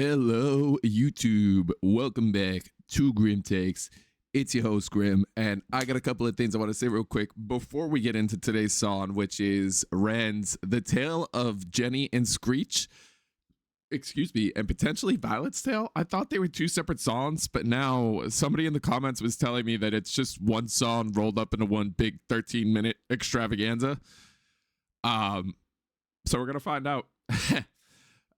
Hello, YouTube. Welcome back to Grim Takes. It's your host, Grim, and I got a couple of things I want to say real quick before we get into today's song, which is Ren's The Tale of Jenny and Screech. Excuse me, and potentially Violet's Tale. I thought they were two separate songs, but now somebody in the comments was telling me that it's just one song rolled up into one big 13-minute extravaganza. So we're gonna find out.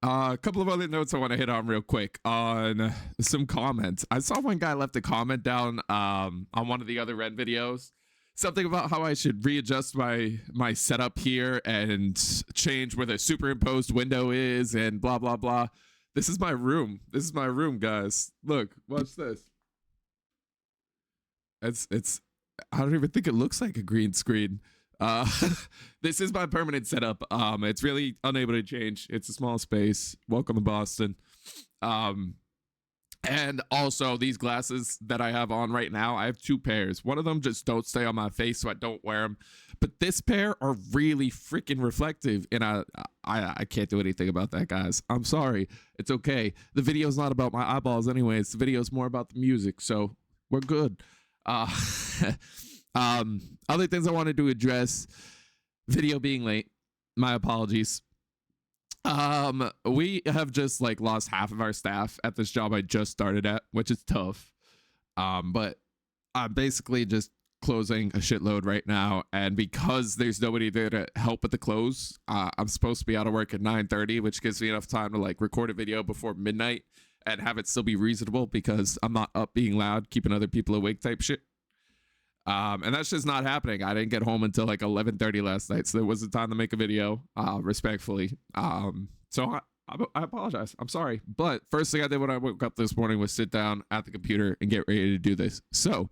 A couple of other notes I want to hit on real quick on some comments. I saw one guy left a comment down on one of the other Ren videos. Something about how I should readjust my setup here and change where the superimposed window is and blah, blah, blah. This is my room. This is my room, guys. Look, watch this. It's I don't even think it looks like a green screen. This is my permanent setup. It's really unable to change. It's a small space. Welcome to Boston. And also these glasses that I have on right now, I have two pairs. One of them just don't stay on my face, so I don't wear them. But this pair are really freaking reflective, and I can't do anything about that, guys. I'm sorry. It's okay. The video's not about my eyeballs anyways. The video's more about the music, so we're good. Other things I wanted to address, video being late, my apologies. We have just like lost half of our staff at this job I just started at, which is tough. But I'm basically just closing a shitload right now, and because there's nobody there to help with the close, I'm supposed to be out of work at 9:30, which gives me enough time to like record a video before midnight and have it still be reasonable because I'm not up being loud, keeping other people awake type shit. And that's just not happening. I didn't get home until like 11:30 last night, so there wasn't time to make a video, respectfully. So I apologize. I'm sorry. But first thing I did when I woke up this morning was sit down at the computer and get ready to do this. So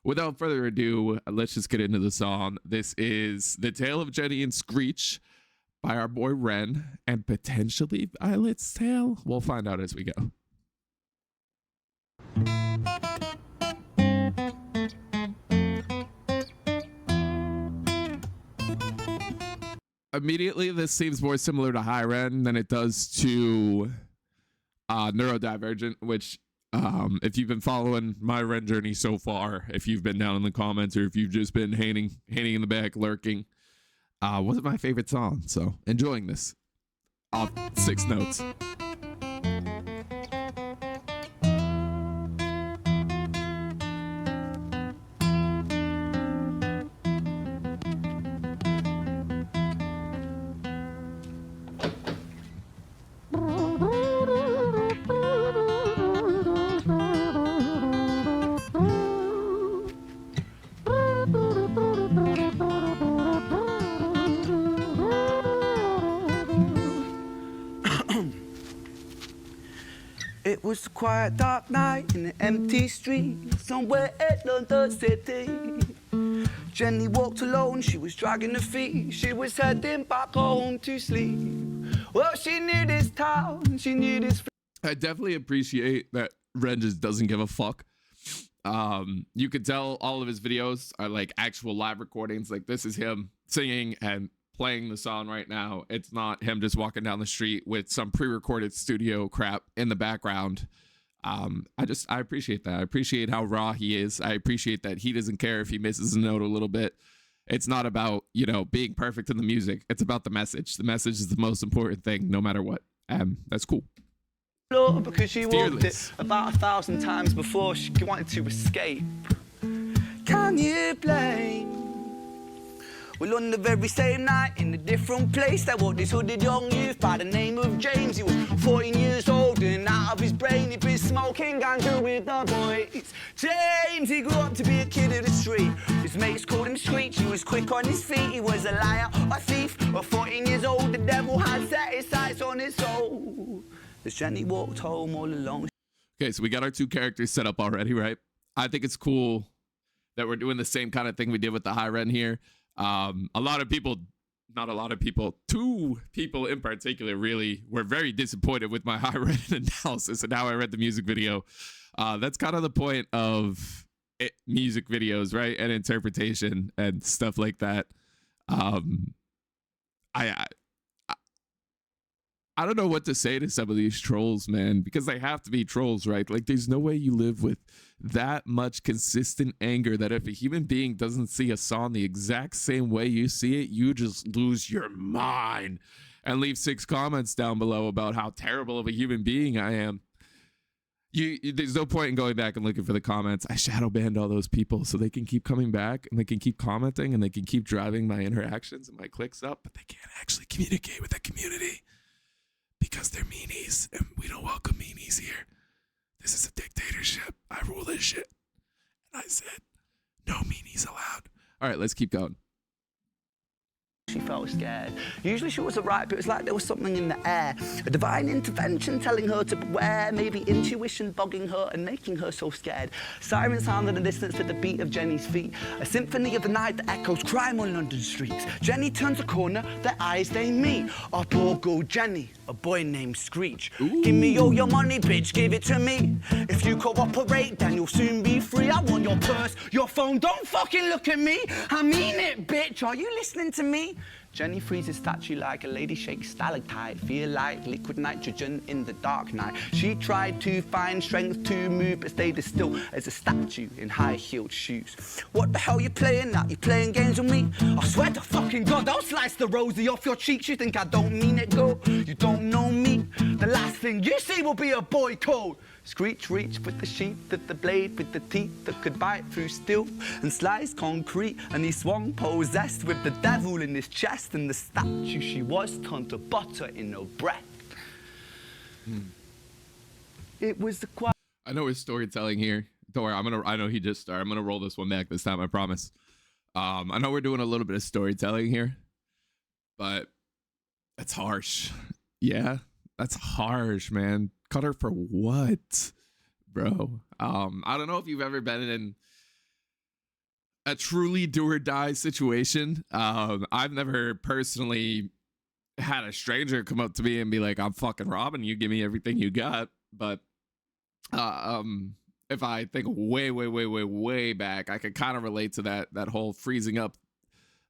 without further ado, let's just get into the song. This is The Tale of Jenny and Screech by our boy Ren, and potentially Violet's Tale. We'll find out as we go. Immediately, this seems more similar to High Ren than it does to Neurodivergent, which if you've been following my Ren journey so far, if you've been down in the comments or if you've just been hating in the back, lurking, wasn't my favorite song. So enjoying this off 6 notes. It was a quiet, dark night in an empty street, somewhere in London City. Jenny walked alone, she was dragging her feet, she was heading back home to sleep. Well, she knew this town, she knew this... I definitely appreciate that Ren just doesn't give a fuck. You could tell all of his videos are like actual live recordings. Like, this is him singing and playing the song right now. It's not him just walking down the street with some pre-recorded studio crap in the background. I appreciate that. I appreciate how raw he is. I appreciate that he doesn't care if he misses a note a little bit. It's not about, being perfect in the music. It's about the message. The message is the most important thing, no matter what. That's cool. Because she walked it about 1,000 times before she wanted to escape. Can you blame? Well, on the very same night, in a different place, there was this hooded young youth by the name of James. He was 14 years old and out of his brain, he'd been smoking ganja with the boys. James, he grew up to be a kid of the street. His mates called him Screech, he was quick on his feet. He was a liar, a thief, at 14 years old, the devil had set his sights on his soul. As Jenny walked home all alone. Okay, so we got our two characters set up already, right? I think it's cool that we're doing the same kind of thing we did with the High Ren here. A lot of people, not a lot of people, 2 people in particular really were very disappointed with my High Ren analysis, and now I read the music video. That's kind of the point of music videos, right? And interpretation and stuff like that. I don't know what to say to some of these trolls, man, because they have to be trolls, right? Like, there's no way you live with that much consistent anger that if a human being doesn't see a song the exact same way you see it, you just lose your mind. And leave 6 comments down below about how terrible of a human being I am. There's no point in going back and looking for the comments. I shadow banned all those people so they can keep coming back and they can keep commenting and they can keep driving my interactions and my clicks up, but they can't actually communicate with the community. Because they're meanies, and we don't welcome meanies here. This is a dictatorship. I rule this shit. And I said, no meanies allowed. All right, let's keep going. She felt scared. Usually she was alright, but it was like there was something in the air. A divine intervention telling her to beware, maybe intuition bogging her and making her so scared. Sirens sound in the distance with the beat of Jenny's feet. A symphony of the night that echoes crime on London streets. Jenny turns a corner, their eyes they meet. Our poor girl Jenny, a boy named Screech. Ooh. Give me all your money, bitch, give it to me. If you cooperate, then you'll soon be free. I want your purse, your phone, don't fucking look at me. I mean it, bitch, are you listening to me? Jenny freezes statue like a lady shakes stalactite. Feel like liquid nitrogen in the dark night. She tried to find strength to move, but stayed as still as a statue in high-heeled shoes. What the hell you playing at? You playing games with me? I swear to fucking God, I'll slice the rosy off your cheeks. You think I don't mean it, girl? You don't know me. The last thing you see will be a boy code. Screech reached with the sheath of the blade, with the teeth that could bite through steel and slice concrete, and he swung possessed with the devil in his chest, and the statue she was turned to butter in her breath. It was the quiet. I know his storytelling here. Don't worry, I know he just started. I'm gonna roll this one back this time, I promise. I know we're doing a little bit of storytelling here, but that's harsh. Yeah, that's harsh, man. Cut her for what, bro? I don't know if you've ever been in a truly do or die situation. I've never personally had a stranger come up to me and be like, I'm fucking robbing you, give me everything you got. But if I think way back, I could kind of relate to that whole freezing up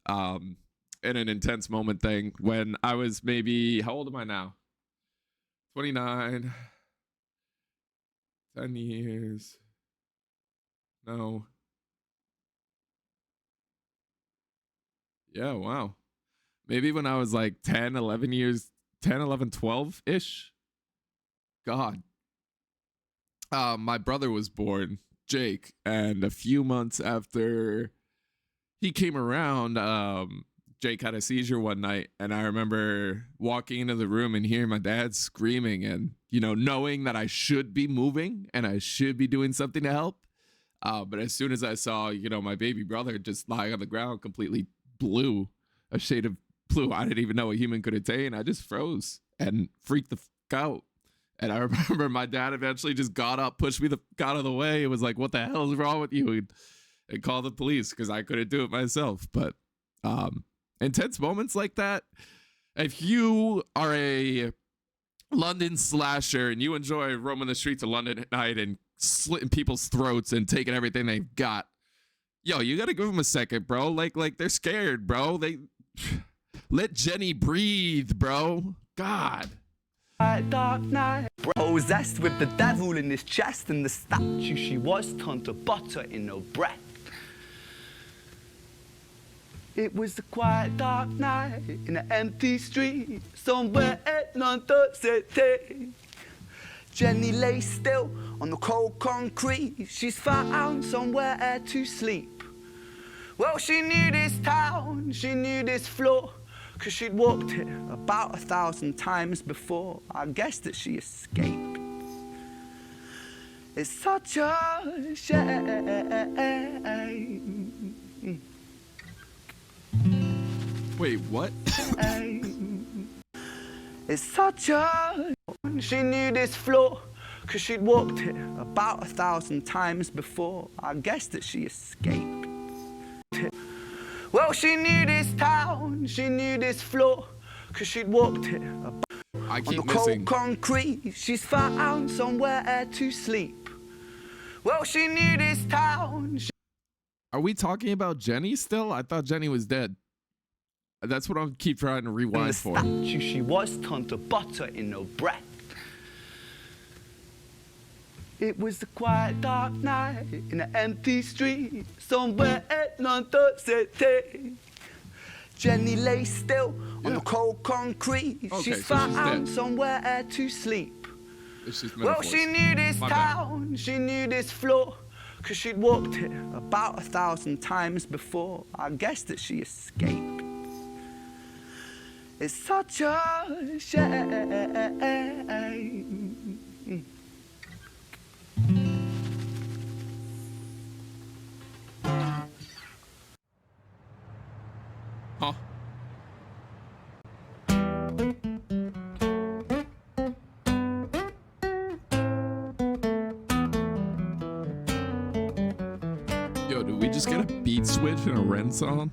in an intense moment thing when I was maybe, how old am I now? 29. 10 years. No. Yeah, wow. Maybe when I was like 10, 11 years, 10, 11, 12-ish. God. My brother was born, Jake, and a few months after he came around, Jake had a seizure one night, and I remember walking into the room and hearing my dad screaming and, you know, knowing that I should be moving and I should be doing something to help. But as soon as I saw, you know, my baby brother just lying on the ground, completely blue, a shade of blue I didn't even know a human could attain, I just froze and freaked the fuck out. And I remember my dad eventually just got up, pushed me the fuck out of the way. It was like, what the hell is wrong with you? And called the police because I couldn't do it myself. But intense moments like that, if you are a London slasher and you enjoy roaming the streets of London at night and slitting people's throats and taking everything they've got, yo, you gotta give them a second, bro. Like they're scared, bro. They let Jenny breathe, bro. God. Dark night, possessed with the devil in his chest, and the statue she was turned to butter in her breath. It was the quiet dark night in an empty street somewhere in London City. Jenny lay still on the cold concrete. She's found somewhere to sleep. Well, she knew this town, she knew this floor, 'cause she'd walked it about 1,000 times before. I guess that she escaped. It's such a shame. Wait, what? It's such a... She knew this floor, 'cause she'd walked it about 1,000 times before. I guess that she escaped. Well, she knew this town, she knew this floor, 'cause she'd walked it I on keep the missing. cold concrete. She's found somewhere to sleep. Well, she knew this town. Are we talking about Jenny still? I thought Jenny was dead. That's what I'll keep trying to rewind the for. statue she was turned to butter in her breath. It was a quiet, dark night in an empty street somewhere at London City. Jenny lay still on the cold concrete. Okay, She's so she's found dead. somewhere to sleep. It's Well, she knew this My bad. town, she knew this floor, 'cause she'd walked here about 1,000 times before. I guess that she escaped. It's such a shame. Huh? Yo, did we just get a beat switch in a Ren song?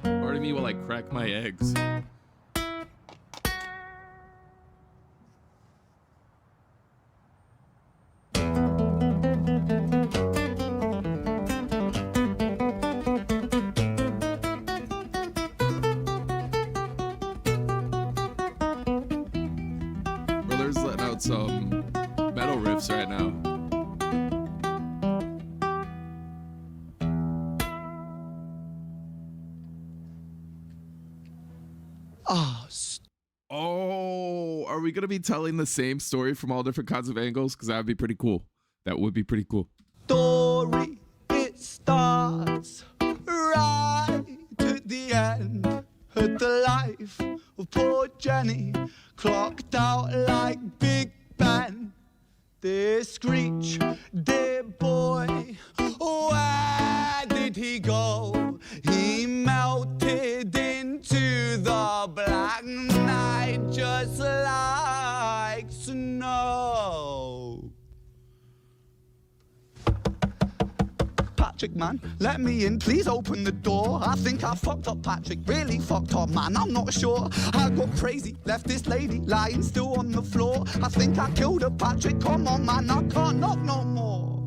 Pardon me while I crack my eggs. Brother's letting out some metal riffs right now. Oh, are we gonna be telling the same story from all different kinds of angles? Because that would be pretty cool. That would be pretty cool. Story, it starts right at the end of the life of poor Jenny, clocked out like Big Ben. This Screech, dear boy, where did he go? He melted into the black night just like snow. Patrick, man, let me in, please open the door. I think I fucked up, Patrick, really fucked up, man, I'm not sure. I got crazy, left this lady lying still on the floor. I think I killed her, Patrick, come on, man, I can't knock no more.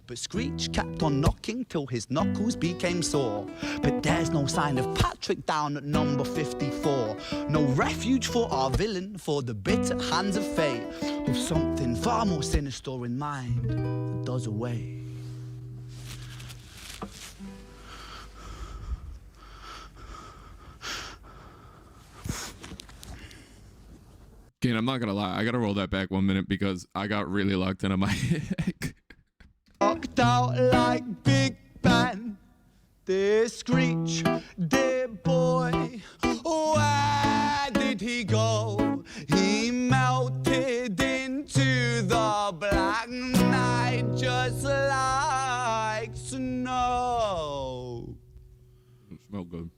But Screech kept on knocking till his knuckles became sore. But there's no sign of Patrick down at number 54. No refuge for our villain, for the bitter hands of fate, with something far more sinister in mind that does away. Again, I'm not gonna lie, I gotta roll that back 1 minute because I got really locked into my head. Knocked out like Big Ben. This Screech, dear boy, where did he go? He melted into the black night just like snow. Smell good.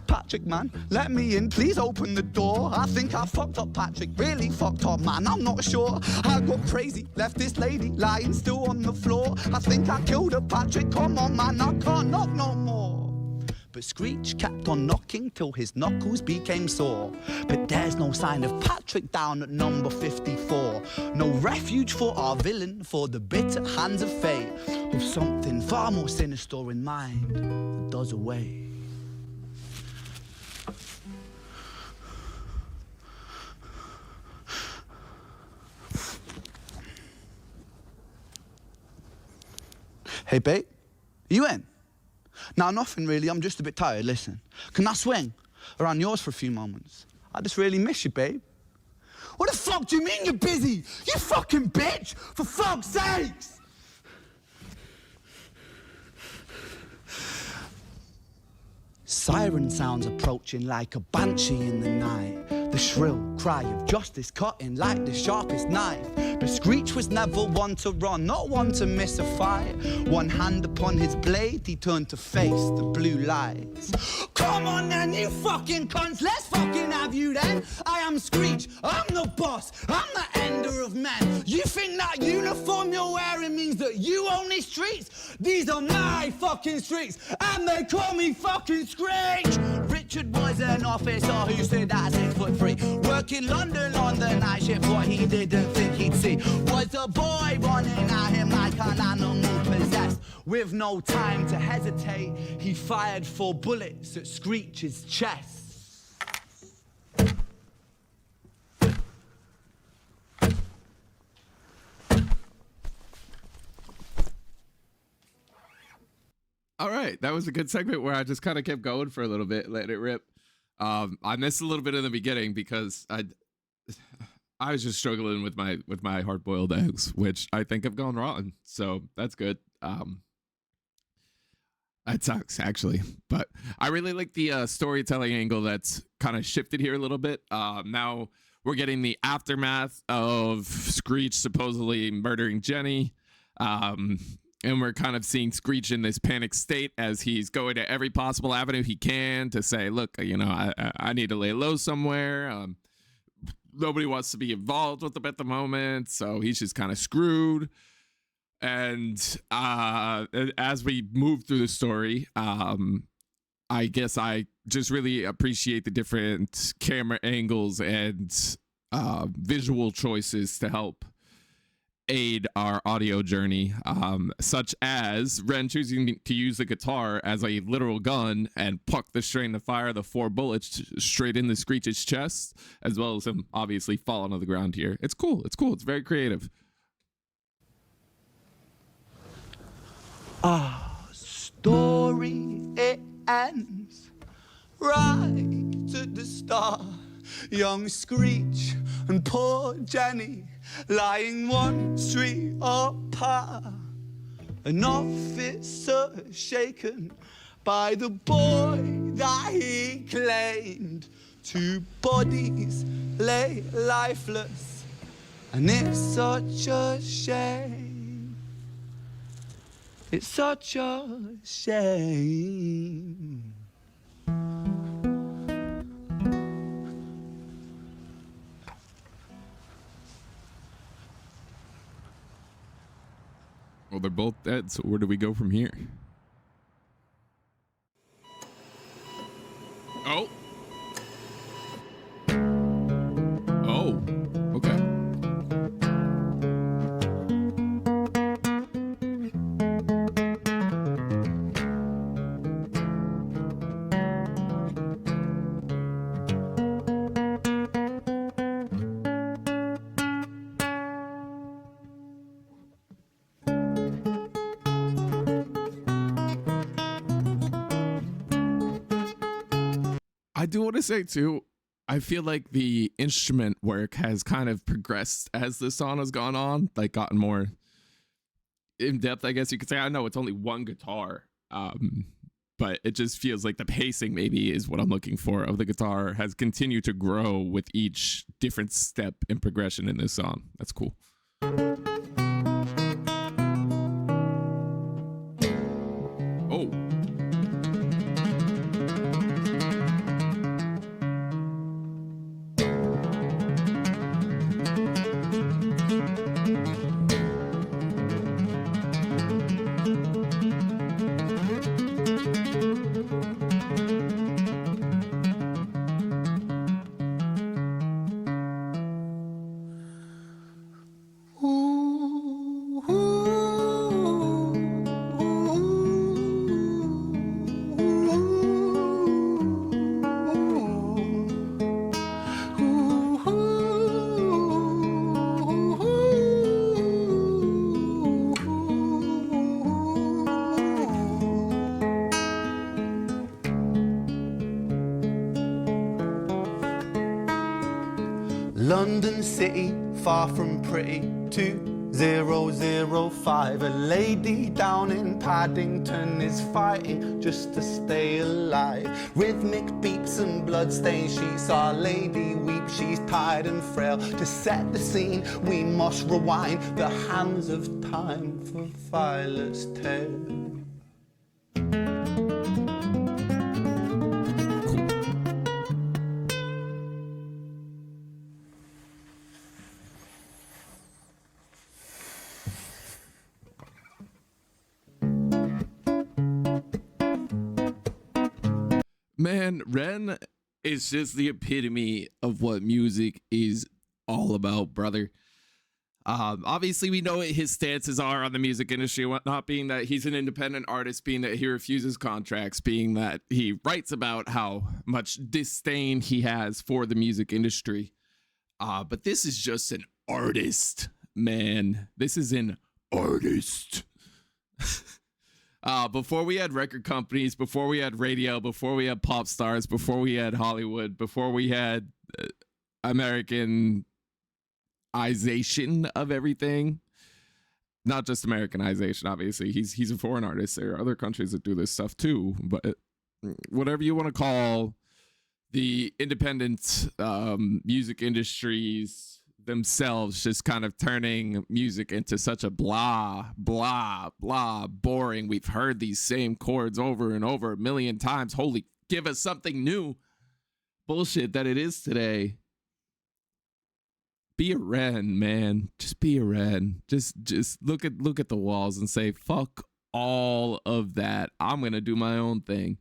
Patrick, man, let me in, please open the door. I think I fucked up, Patrick, really fucked up, man, I'm not sure. I got crazy, left this lady lying still on the floor. I think I killed her, Patrick, come on, man, I can't knock no more. But Screech kept on knocking till his knuckles became sore. But there's no sign of Patrick down at number 54. No refuge for our villain, for the bitter hands of fate, with something far more sinister in mind that does away. Hey, babe, you in? Nah, nothing really, I'm just a bit tired, listen. Can I swing around yours for a few moments? I just really miss you, babe. What the fuck do you mean you're busy? You fucking bitch, for fuck's sakes! Siren sounds approaching like a banshee in the night. The shrill cry of justice cutting like the sharpest knife. But Screech was never one to run, not one to miss a fight. One hand upon his blade, he turned to face the blue lights. Come on then, you fucking cunts, let's fucking have you then. I am Screech, I'm the boss, I'm the ender of men. You think that uniform you're wearing means that you own these streets? These are my fucking streets, and they call me fucking Screech. Richard was an officer who stood at 6'3", working London on the night shift. What he didn't think he'd see was a boy running at him like an animal possessed. With no time to hesitate, he fired 4 bullets at Screech's chest. All right, that was a good segment where I just kind of kept going for a little bit, letting it rip. I missed a little bit in the beginning because I was just struggling with my hard boiled eggs, which I think have gone rotten. So that's good. That sucks actually, but I really like the storytelling angle that's kind of shifted here a little bit. Now we're getting the aftermath of Screech supposedly murdering Jenny. And we're kind of seeing Screech in this panic state as he's going to every possible avenue he can to say, look, you know, I need to lay low somewhere. Nobody wants to be involved with him at the moment, so he's just kind of screwed. And as we move through the story, I guess I just really appreciate the different camera angles and visual choices to help aid our audio journey, such as Ren choosing to use the guitar as a literal gun and pluck the string to fire the 4 bullets straight into Screech's chest, as well as him obviously falling on the ground here. It's cool. It's cool. It's very creative. Our story, it ends right at the start. Young Screech and poor Jenny lying 1 street apart. An officer shaken by the boy that he claimed. 2 bodies lay lifeless, and it's such a shame. It's such a shame. Well, they're both dead, so where do we go from here? Oh. Oh. Okay. I do want to say too, I feel like the instrument work has kind of progressed as the song has gone on, like gotten more in depth, I guess you could say. I know it's only 1 guitar, but it just feels like the pacing maybe is what I'm looking for of the guitar has continued to grow with each different step in progression in this song. That's cool. Oh. London City, far from pretty, 2005. A lady down in Paddington is fighting just to stay alive. Rhythmic beats and bloodstains, she saw a lady weep, she's tired and frail. To set the scene, we must rewind the hands of time for Violet's tale. Man, Ren is just the epitome of what music is all about, brother. Obviously, we know what his stances are on the music industry and whatnot, being that he's an independent artist, being that he refuses contracts, being that he writes about how much disdain he has for the music industry. But this is just an artist, man. This is an artist. Before we had record companies, before we had radio, before we had pop stars, before we had Hollywood, before we had Americanization of everything, not just Americanization, obviously. He's a foreign artist. There are other countries that do this stuff too, but whatever you want to call the independent music industries themselves, just kind of turning music into such a blah, blah, blah, boring. We've heard these same chords over and over a million times. Holy, give us something new. Bullshit that it is today. Be a Ren, man. Just be a Ren. Just look at the walls and say, fuck all of that. I'm gonna do my own thing.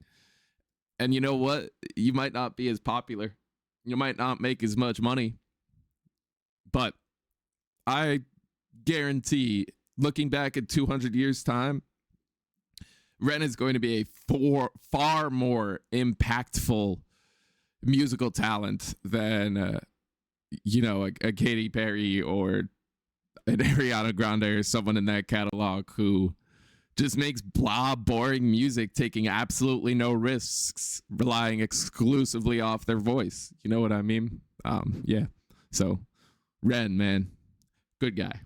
And you know what? You might not be as popular. You might not make as much money. But I guarantee, looking back at 200 years' time, Ren is going to be a far more impactful musical talent than, a Katy Perry or an Ariana Grande or someone in that catalog who just makes blah, boring music, taking absolutely no risks, relying exclusively off their voice. You know what I mean? Yeah. So Ren, man, good guy.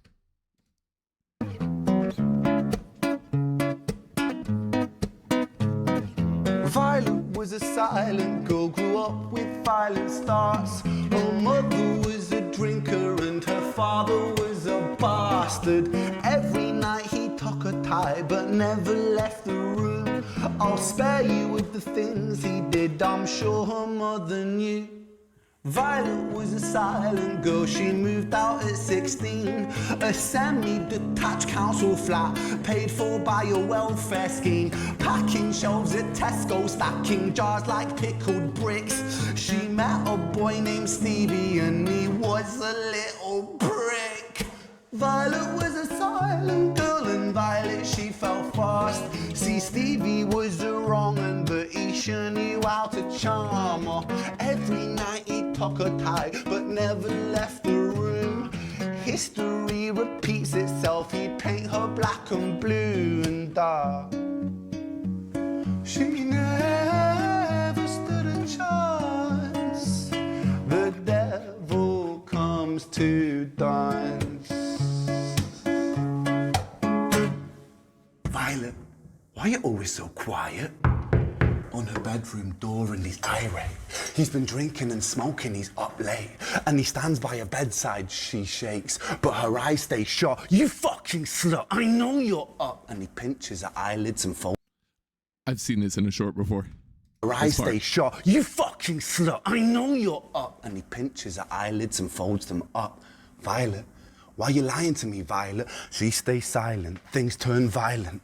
Violet was a silent girl, grew up with violent starts. Her mother was a drinker and her father was a bastard. Every night he took her tie but never left the room. I'll spare you with the things he did, I'm sure her mother knew. Violet was a silent girl, she moved out at 16. A semi-detached council flat, paid for by a welfare scheme. Packing shelves at Tesco, stacking jars like pickled bricks. She met a boy named Stevie and he was a little prick. Violet was a silent girl and Violet, she fell fast. See, Stevie was a wrong un, but he sure knew how to charm her. Every night he took her tie, but never left the room. History repeats itself, he'd paint her black and blue and dark. She never stood a chance. The devil comes to dance. Violet, why are you always so quiet? On her bedroom door and he's irate. He's been drinking and smoking, he's up late. And he stands by her bedside, she shakes, but her eyes stay shut. You fucking slut, I know you're up. And he pinches her eyelids and folds. I've seen this in a short before. Her eyes stay shut. You fucking slut, I know you're up. And he pinches her eyelids and folds them up. Violet, why are you lying to me, Violet? She stays silent, things turn violent.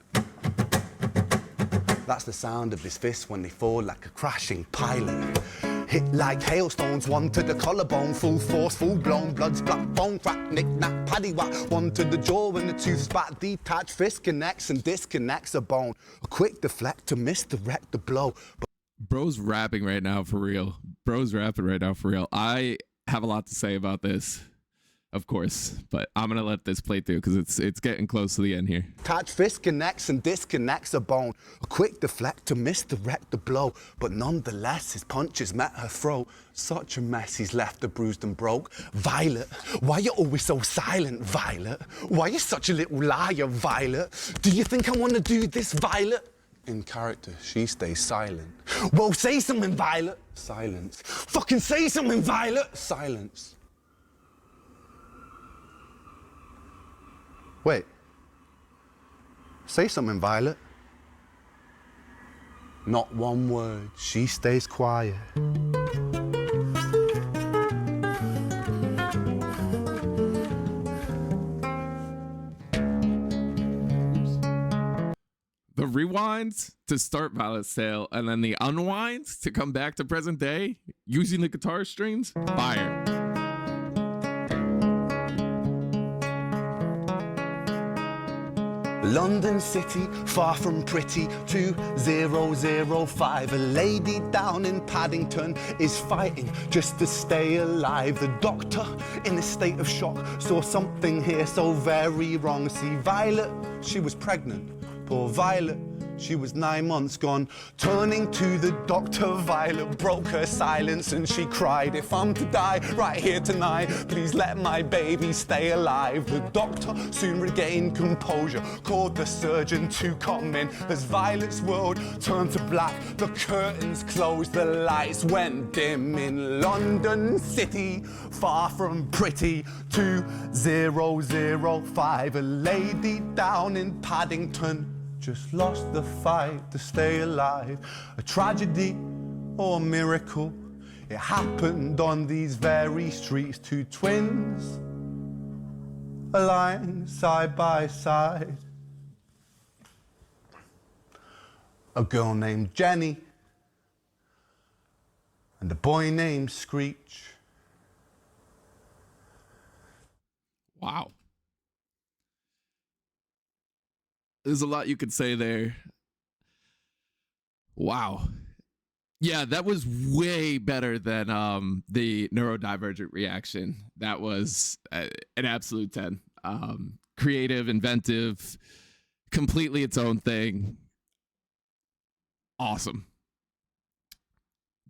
That's the sound of his fists when they fall like a crashing pilot. Hit like hailstones, one to the collarbone, full force, full blown, blood splat, bone crack, knick-knack, paddywhack, one to the jaw and the tooth spat, detached fist connects and disconnects a bone. A quick deflect to misdirect the blow. Bro's rapping right now for real. Bro's rapping right now for real. I have a lot to say about this, of course, but I'm gonna let this play through because it's getting close to the end here. Touch fist connects and disconnects a bone. A quick deflect to misdirect the blow, but nonetheless his punches met her throat. Such a mess, he's left her bruised and broke. Violet, why you always so silent, Violet? Why you such a little liar, Violet? Do you think I want to do this, Violet? In character, she stays silent. Well, say something, Violet. Silence. Fucking say something, Violet. Silence. Wait. Say something, Violet. Not one word. She stays quiet. The rewinds to start Violet's Tale and then the unwinds to come back to present day using the guitar strings, fire. London City, far from pretty, 2005. A lady down in Paddington is fighting just to stay alive. The doctor, in a state of shock, saw something here so very wrong. See, Violet, she was pregnant. Poor Violet, she was 9 months gone. Turning to the doctor, Violet broke her silence and she cried, if I'm to die right here tonight, please let my baby stay alive. The doctor soon regained composure, called the surgeon to come in. As Violet's world turned to black, the curtains closed, the lights went dim. In London City, far from pretty, 2005. A lady down in Paddington just lost the fight to stay alive. A tragedy or a miracle, it happened on these very streets. Two twins aligned side by side. A girl named Jenny and a boy named Screech. Wow. There's a lot you could say there. Wow. Yeah, that was way better than the neurodivergent reaction. That was an absolute 10. Creative, inventive, completely its own thing. Awesome.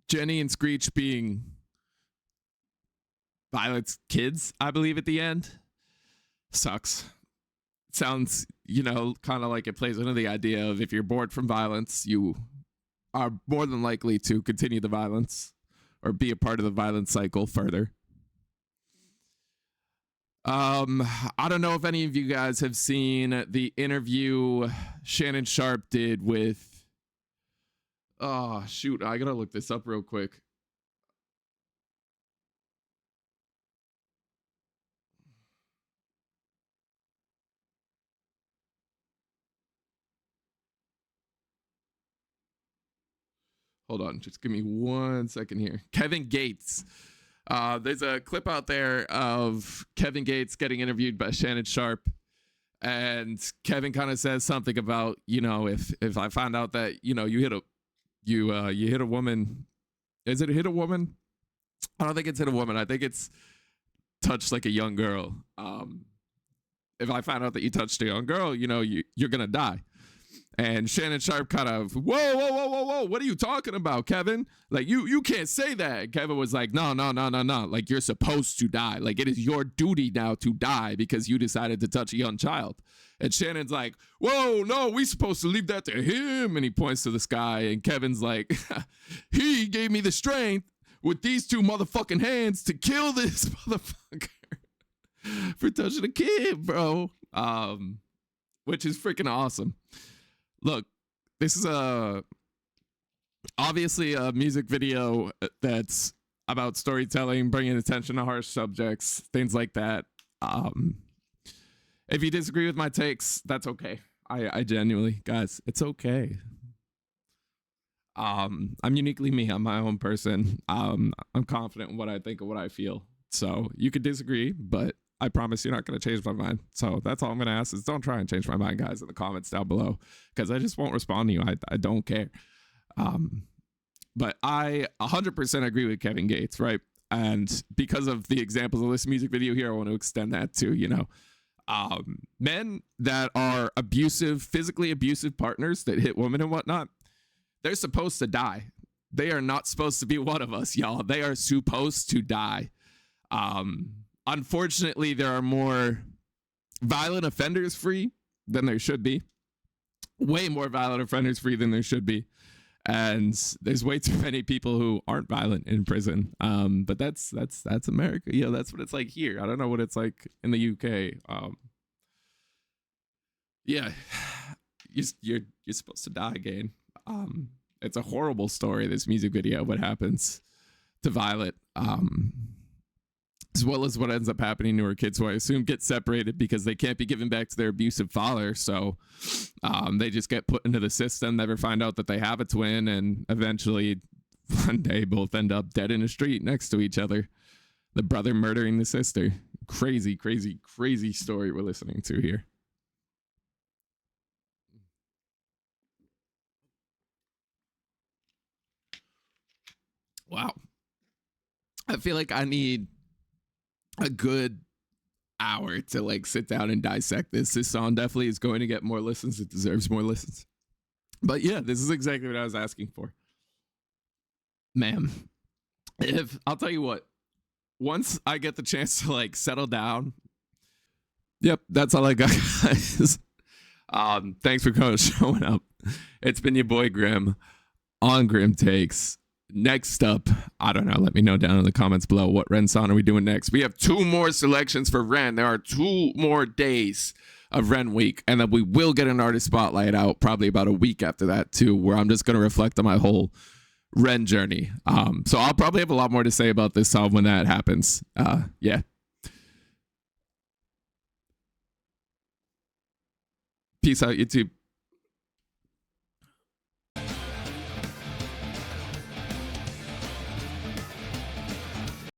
Jenny and Screech being Violet's kids, I believe, at the end. Sucks. Sounds, kind of like it plays into the idea of if you're bored from violence, you are more than likely to continue the violence or be a part of the violence cycle further. I don't know if any of you guys have seen the interview Shannon Sharpe did with, oh shoot, I gotta look this up real quick. Hold on, just give me 1 second here. Kevin Gates. There's a clip out there of Kevin Gates getting interviewed by Shannon Sharpe, and Kevin kind of says something about, if I find out that you hit a woman, is it hit a woman? I don't think it's hit a woman. I think it's touched like a young girl. If I find out that you touched a young girl, you're gonna die. And Shannon Sharpe kind of, whoa, what are you talking about, Kevin? Like, you can't say that. And Kevin was like, no. Like, you're supposed to die. Like, it is your duty now to die because you decided to touch a young child. And Shannon's like, whoa, no, we supposed to leave that to him. And he points to the sky. And Kevin's like, he gave me the strength with these two motherfucking hands to kill this motherfucker for touching a kid, bro. Which is freaking awesome. Look, this is obviously a music video that's about storytelling, bringing attention to harsh subjects, things like that. If you disagree with my takes, that's okay. I genuinely, guys, it's okay. I'm uniquely me. I'm my own person. I'm confident in what I think and what I feel. So you could disagree, but I promise you're not going to change my mind. So that's all I'm going to ask is don't try and change my mind, guys, in the comments down below, because I just won't respond to you. I don't care. But I 100% agree with Kevin Gates, right? And because of the examples of this music video here, I want to extend that to, men that are abusive, physically abusive partners that hit women and whatnot. They're supposed to die. They are not supposed to be one of us, y'all. They are supposed to die. Unfortunately, there are more violent offenders free than there should be. Way more violent offenders free than there should be. And there's way too many people who aren't violent in prison. But that's America. Yeah, that's what it's like here. I don't know what it's like in the UK. Yeah, you're supposed to die again. It's a horrible story, this music video, what happens to Violet. As well as what ends up happening to her kids, who I assume get separated because they can't be given back to their abusive father. So they just get put into the system, never find out that they have a twin, and eventually one day both end up dead in a street next to each other. The brother murdering the sister. Crazy, crazy, crazy story we're listening to here. Wow. I feel like I need a good hour to like sit down and dissect this. This song definitely is going to get more listens. It deserves more listens. But yeah, this is exactly what I was asking for. Man, if I'll tell you what, once I get the chance to like settle down, yep, that's all I got, guys. Thanks for showing up. It's been your boy Grim on Grim Takes. Next up, I don't know, let me know down in the comments below what Ren song are we doing next. We have 2 more selections for Ren. There are 2 more days of Ren week, and then we will get an artist spotlight out probably about a week after that too, where I'm just going to reflect on my whole Ren journey. So I'll probably have a lot more to say about this song when that happens. Yeah. Peace out, YouTube.